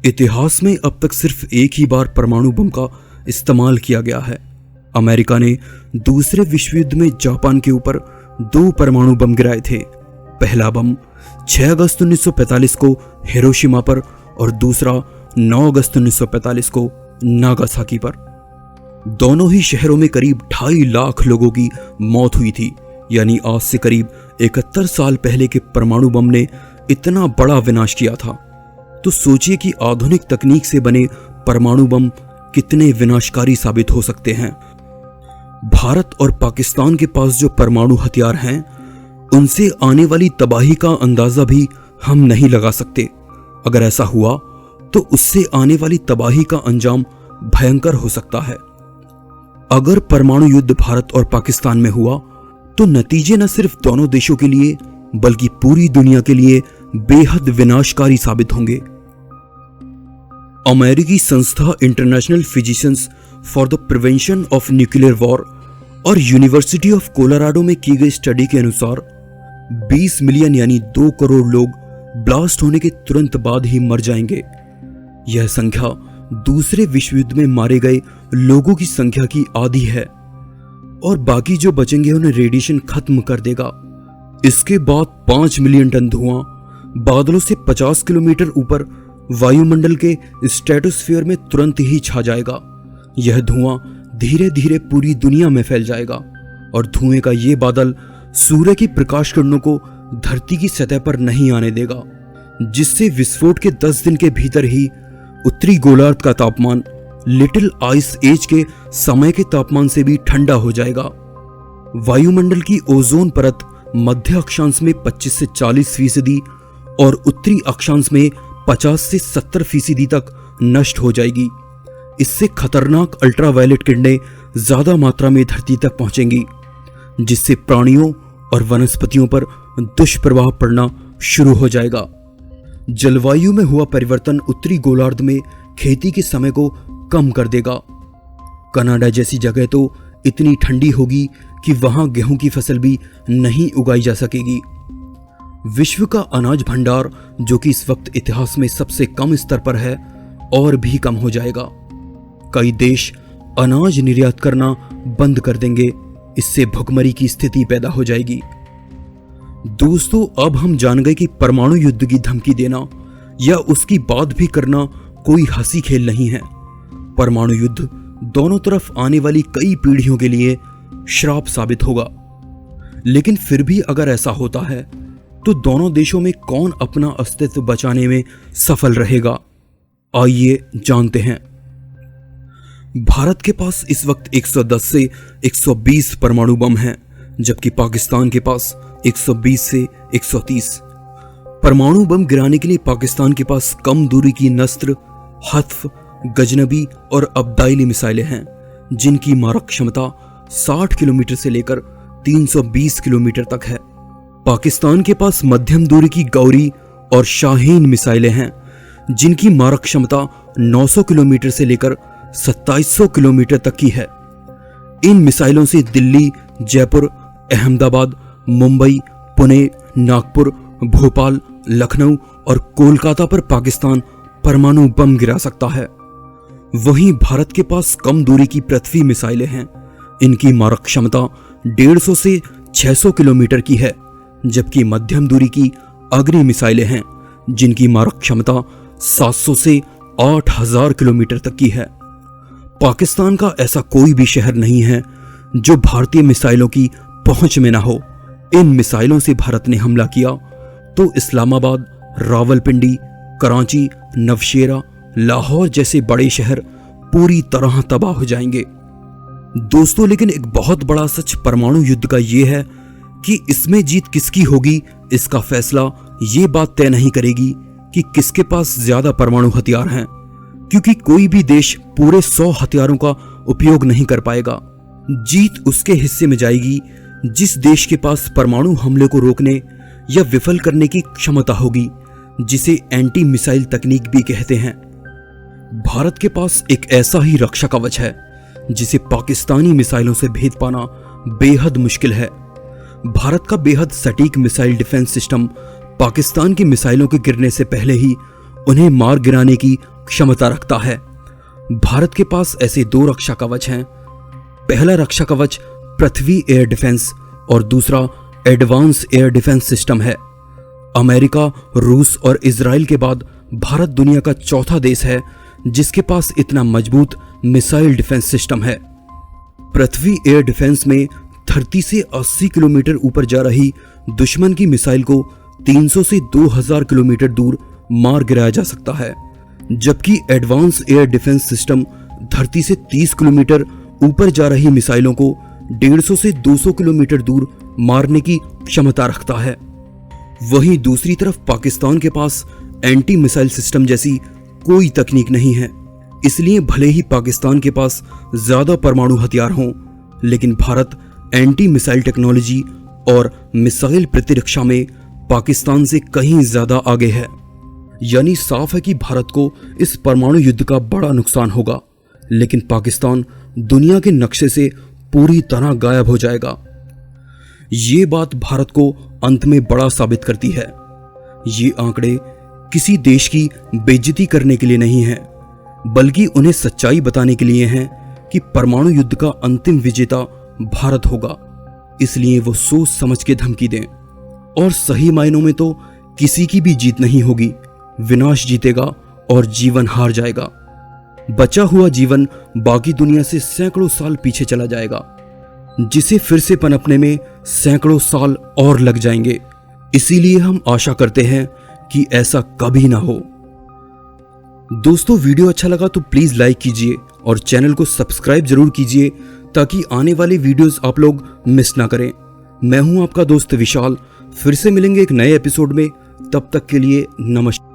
इतिहास में अब तक सिर्फ एक ही बार परमाणु बम का इस्तेमाल किया गया है। अमेरिका ने दूसरे विश्व युद्ध में जापान के ऊपर 2 परमाणु बम गिराए थे। पहला बम 6 अगस्त 1945 को हिरोशिमा पर और दूसरा 9 अगस्त 1945 को नागासाकी पर। दोनों ही शहरों में करीब 2.5 लाख लोगों की मौत हुई थी। यानी आज से करीब 71 साल पहले के परमाणु बम ने इतना बड़ा विनाश किया था। तो सोचिए कि आधुनिक तकनीक से बने परमाणु बम कितने विनाशकारी साबित हो सकते हैं। भारत और पाकिस्तान के पास जो परमाणु हथियार हैं, उनसे आने वाली तबाही का अंदाजा भी हम नहीं लगा सकते। अगर ऐसा हुआ तो उससे आने वाली तबाही का अंजाम भयंकर हो सकता है। अगर परमाणु युद्ध भारत और पाकिस्तान में हुआ तो नतीजे न सिर्फ दोनों देशों के लिए बल्कि पूरी दुनिया के लिए बेहद विनाशकारी साबित होंगे। अमेरिकी संस्था international physicians for the prevention of nuclear war और यूनिवर्सिटी ऑफ कोलोराडो में की गई स्टडी के अनुसार 20 मिलियन यानी 2 करोड़ लोग ब्लास्ट होने के तुरंत बाद ही मर जाएंगे। यह संख्या दूसरे विश्व युद्ध में मारे गए लोगों की संख्या की आधी है और बाकी जो बचेंगे उन्हें रेडिएशन खत्म कर देगा। इसके बाद 5 मिलियन टन धुआं बादलों से 50 किलोमीटर ऊपर वायुमंडल के स्ट्रेटोस्फीयर में तुरंत ही छा जाएगा। यह धुआं धीरे धीरे पूरी दुनिया में फैल जाएगा और धुएं का ये बादल सूर्य की प्रकाश किरणों को धरती की सतह पर नहीं आने देगा, जिससे विस्फोट के 10 दिन के भीतर ही उत्तरी गोलार्ध का तापमान लिटिल आइस एज के समय के तापमान से भी ठंडा हो जाएगा। वायुमंडल की ओजोन परत मध्य अक्षांश में 25 से 40% और उत्तरी अक्षांश में 50 से 70% तक नष्ट हो जाएगी। इससे खतरनाक अल्ट्रावायलेट किरणें ज्यादा मात्रा में धरती तक पहुंचेंगी, जिससे प्राणियों और वनस्पतियों पर दुष्प्रभाव पड़ना शुरू हो जाएगा। जलवायु में हुआ परिवर्तन उत्तरी गोलार्ध में खेती के समय को कम कर देगा। कनाडा जैसी जगह तो इतनी ठंडी होगी कि वहां गेहूं की फसल भी नहीं उगाई जा सकेगी। विश्व का अनाज भंडार, जो कि इस वक्त इतिहास में सबसे कम स्तर पर है, और भी कम हो जाएगा। कई देश अनाज निर्यात करना बंद कर देंगे। इससे भुखमरी की स्थिति पैदा हो जाएगी। दोस्तों, अब हम जान गए कि परमाणु युद्ध की धमकी देना या उसकी बात भी करना कोई हंसी खेल नहीं है। परमाणु युद्ध दोनों तरफ आने वाली कई पीढ़ियों के लिए श्राप साबित होगा। लेकिन फिर भी अगर ऐसा होता है तो दोनों देशों में कौन अपना अस्तित्व बचाने में सफल रहेगा? आइए जानते हैं। भारत के पास इस वक्त 110 से 120 परमाणु बम हैं, जबकि पाकिस्तान के पास 120 से 130। परमाणु बम गिराने के लिए पाकिस्तान के पास कम दूरी की नस्त्र, हत्फ, गजनबी और अब्दाइली मिसाइलें हैं, जिनकी मारक क्षमता 60 किलोमीटर से लेकर 320 किलोमीटर तक है। पाकिस्तान के पास मध्यम दूरी की गौरी और शाहीन मिसाइलें हैं, जिनकी मारक क्षमता 900 किलोमीटर से लेकर 2700 किलोमीटर तक की है। इन मिसाइलों से दिल्ली, जयपुर, अहमदाबाद, मुंबई, पुणे, नागपुर, भोपाल, लखनऊ और कोलकाता पर पाकिस्तान परमाणु बम गिरा सकता है। वहीं भारत के पास कम दूरी की पृथ्वी मिसाइलें हैं। इनकी मारक क्षमता 150 से 600 किलोमीटर की है, जबकि मध्यम दूरी की अग्नि मिसाइलें हैं, जिनकी मारक क्षमता 700 से 8000 किलोमीटर तक की है। पाकिस्तान का ऐसा कोई भी शहर नहीं है जो भारतीय मिसाइलों की पहुंच में ना हो। इन मिसाइलों से भारत ने हमला किया तो इस्लामाबाद, रावलपिंडी, कराची, नवशेरा, लाहौर जैसे बड़े शहर पूरी तरह तबाह हो जाएंगे। दोस्तों, लेकिन एक बहुत बड़ा सच परमाणु युद्ध का यह है कि इसमें जीत किसकी होगी, इसका फैसला ये बात तय नहीं करेगी कि किसके पास ज्यादा परमाणु हथियार हैं, क्योंकि कोई भी देश पूरे 100 हथियारों का उपयोग नहीं कर पाएगा। जीत उसके हिस्से में जाएगी जिस देश के पास परमाणु हमले को रोकने या विफल करने की क्षमता होगी, जिसे एंटी मिसाइल तकनीक भी कहते हैं। भारत के पास एक ऐसा ही रक्षा कवच है जिसे पाकिस्तानी मिसाइलों से भेद पाना बेहद मुश्किल है। भारत का बेहद सटीक मिसाइल डिफेंस सिस्टम पाकिस्तान की मिसाइलों के गिरने से पहले ही उन्हें मार गिराने की क्षमता रखता है। भारत के पास ऐसे 2 रक्षा कवच हैं। पहला रक्षा कवच पृथ्वी एयर डिफेंस और दूसरा एडवांस एयर डिफेंस सिस्टम है। अमेरिका, रूस और इजराइल के बाद भारत दुनिया का चौथा देश है जिसके पास इतना मजबूत मिसाइल डिफेंस सिस्टम है। पृथ्वी एयर डिफेंस में धरती से 80 किलोमीटर ऊपर जा रही दुश्मन की मिसाइल को 300 से 2000 किलोमीटर दूर मार गिराया जा सकता है, जबकि एडवांस एयर डिफेंस सिस्टम धरती से 30 किलोमीटर ऊपर जा रही मिसाइलों को 150 से 200 किलोमीटर दूर मारने की क्षमता रखता है। वहीं दूसरी तरफ पाकिस्तान के पास एंटी मिसाइल सिस्टम जैसी कोई तकनीक नहीं है। इसलिए भले ही पाकिस्तान के पास ज्यादा परमाणु हथियार हों, लेकिन भारत एंटी मिसाइल टेक्नोलॉजी और मिसाइल प्रतिरक्षा में पाकिस्तान से कहीं ज्यादा आगे है। यानी साफ है कि भारत को इस परमाणु युद्ध का बड़ा नुकसान होगा, लेकिन पाकिस्तान दुनिया के नक्शे से पूरी तरह गायब हो जाएगा। ये बात भारत को अंत में बड़ा साबित करती है। ये आंकड़े किसी देश की बेइज्जती करने के लिए नहीं हैं, बल्कि उन्हें सच्चाई बताने के लिए हैं कि परमाणु युद्ध का अंतिम विजेता भारत होगा। इसलिए वो सोच समझ के धमकी दें। और सही मायनों में तो किसी की भी जीत नहीं होगी, विनाश जीतेगा और जीवन हार जाएगा। बचा हुआ जीवन बाकी दुनिया से सैकड़ों साल पीछे चला जाएगा, जिसे फिर से पनपने में सैकड़ों साल और लग जाएंगे। इसीलिए हम आशा करते हैं कि ऐसा कभी ना हो। दोस्तों, वीडियो अच्छा लगा तो प्लीज लाइक कीजिए और चैनल को सब्सक्राइब जरूर कीजिए ताकि आने वाली वीडियोस आप लोग मिस ना करें। मैं हूं आपका दोस्त विशाल। फिर से मिलेंगे एक नए एपिसोड में। तब तक के लिए नमस्कार।